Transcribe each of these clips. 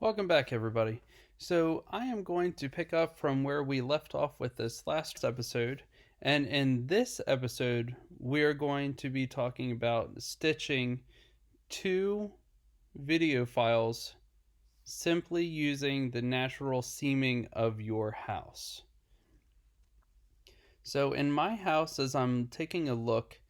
Welcome back, everybody. So, I am going to pick up from where we left off with this last episode. And in this episode, we are going to be talking about stitching two video files simply using the natural seaming of your house. So, in my house, as I'm taking a look,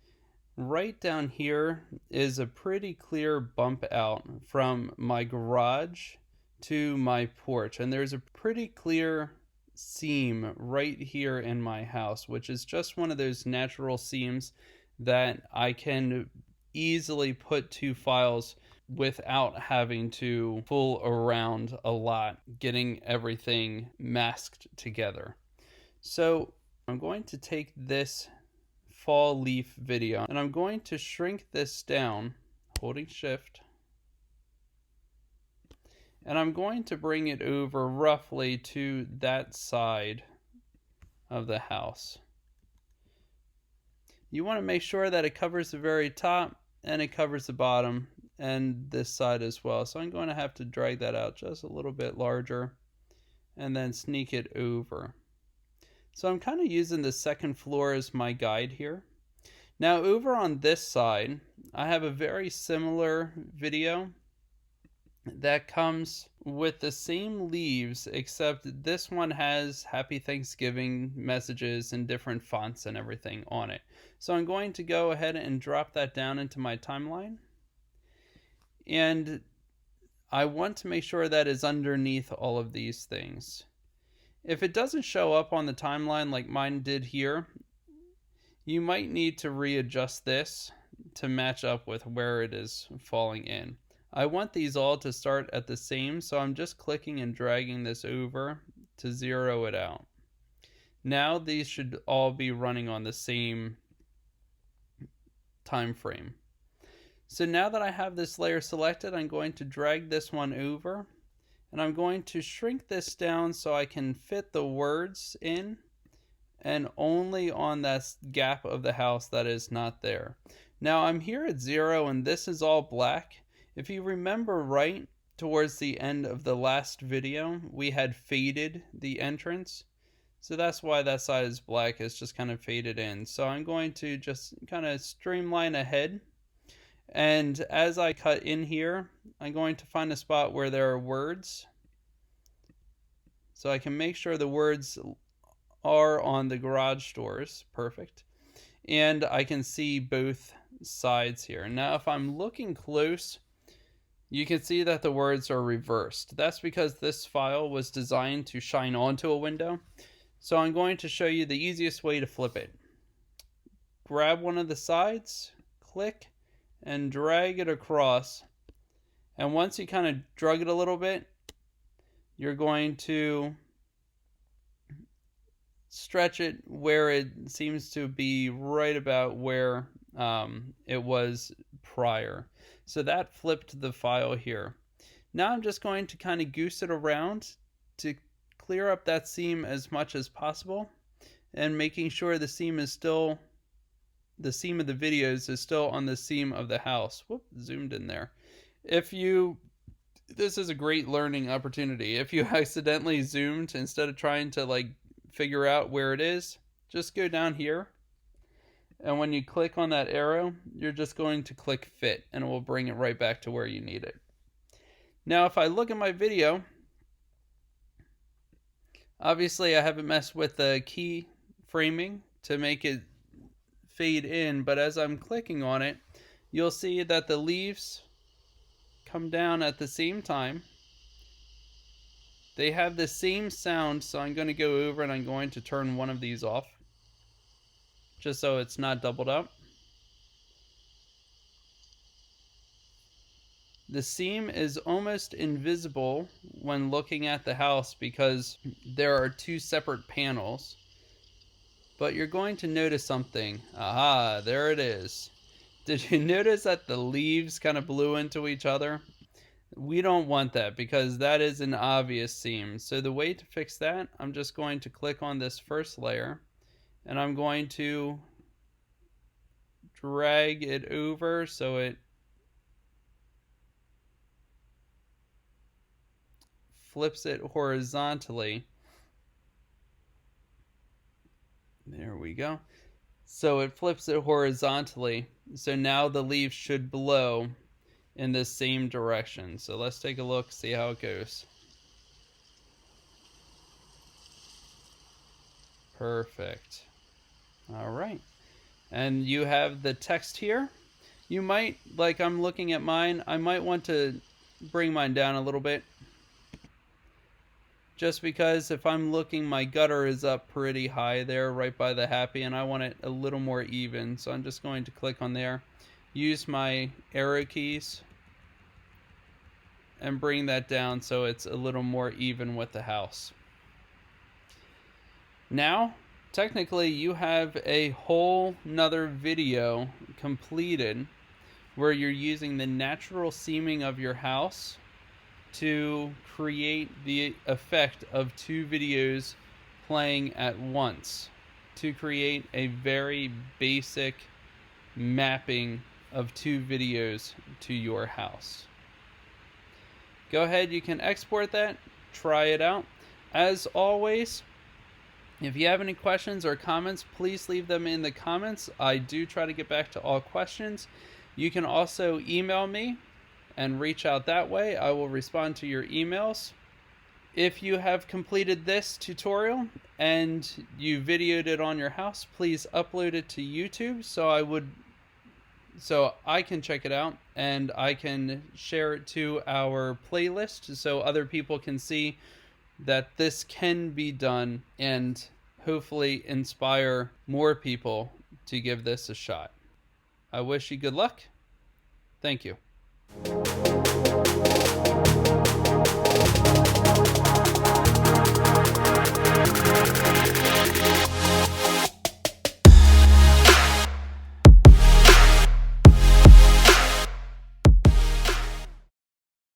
right down here is a pretty clear bump out from my garage to my porch, and there's a pretty clear seam right here in my house, which is just one of those natural seams that I can easily put two files without having to fool around a lot getting everything masked together. So I'm going to take this fall leaf video and I'm going to shrink this down holding shift, and I'm going to bring it over roughly to that side of the house. You want to make sure that it covers the very top and it covers the bottom and this side as well. So I'm going to have to drag that out just a little bit larger and then sneak it over. So I'm kind of using the second floor as my guide here. Now over on this side, I have a very similar video that comes with the same leaves, except this one has Happy Thanksgiving messages and different fonts and everything on it. So I'm going to go ahead and drop that down into my timeline. And I want to make sure that is underneath all of these things. If it doesn't show up on the timeline like mine did here, you might need to readjust this to match up with where it is falling in. I want these all to start at the same, so I'm just clicking and dragging this over to zero it out. Now these should all be running on the same time frame. So now that I have this layer selected, I'm going to drag this one over and I'm going to shrink this down so I can fit the words in and only on that gap of the house that is not there. Now I'm here at 0 and this is all black. If you remember right towards the end of the last video, we had faded the entrance. So that's why that side is black. It's just kind of faded in. So I'm going to just kind of streamline ahead. And as I cut in here, I'm going to find a spot where there are words. So I can make sure the words are on the garage doors. Perfect. And I can see both sides here. Now if I'm looking close, you can see that the words are reversed. That's because this file was designed to shine onto a window. So I'm going to show you the easiest way to flip it. Grab one of the sides, click, and drag it across. And once you kind of drug it a little bit, you're going to stretch it where it seems to be right about where it was prior. So that flipped the file here. Now I'm just going to kind of goose it around to clear up that seam as much as possible and making sure the seam is still, the seam of the videos is still on the seam of the house. Whoop, zoomed in there. This is a great learning opportunity. If you accidentally zoomed instead of trying to like figure out where it is, just go down here. And when you click on that arrow, you're just going to click fit and it will bring it right back to where you need it. Now, if I look at my video, obviously I haven't messed with the key framing to make it fade in, but as I'm clicking on it, you'll see that the leaves come down at the same time. They have the same sound, so I'm going to go over and I'm going to turn one of these off, just so it's not doubled up. The seam is almost invisible when looking at the house because there are two separate panels. But you're going to notice something. Aha, there it is. Did you notice that the leaves kind of blew into each other? We don't want that because that is an obvious seam. So the way to fix that, I'm just going to click on this first layer and I'm going to drag it over so it flips it horizontally. There we go. So it flips it horizontally. So now the leaves should blow in the same direction. So let's take a look, see how it goes. Perfect. All right. And you have the text here. You might, like I'm looking at mine, I might want to bring mine down a little bit. Just because if I'm looking, my gutter is up pretty high there, right by the happy, and I want it a little more even. So I'm just going to click on there, use my arrow keys, and bring that down so it's a little more even with the house. Now, technically, you have a whole nother video completed where you're using the natural seaming of your house to create the effect of two videos playing at once, to create a very basic mapping of two videos to your house. Go ahead, you can export that, try it out. As always, if you have any questions or comments, please leave them in the comments. I do try to get back to all questions. You can also email me and reach out that way. I will respond to your emails. If you have completed this tutorial and you videoed it on your house, please upload it to YouTube so I can check it out and I can share it to our playlist so other people can see that this can be done and hopefully inspire more people to give this a shot. I wish you good luck. Thank you.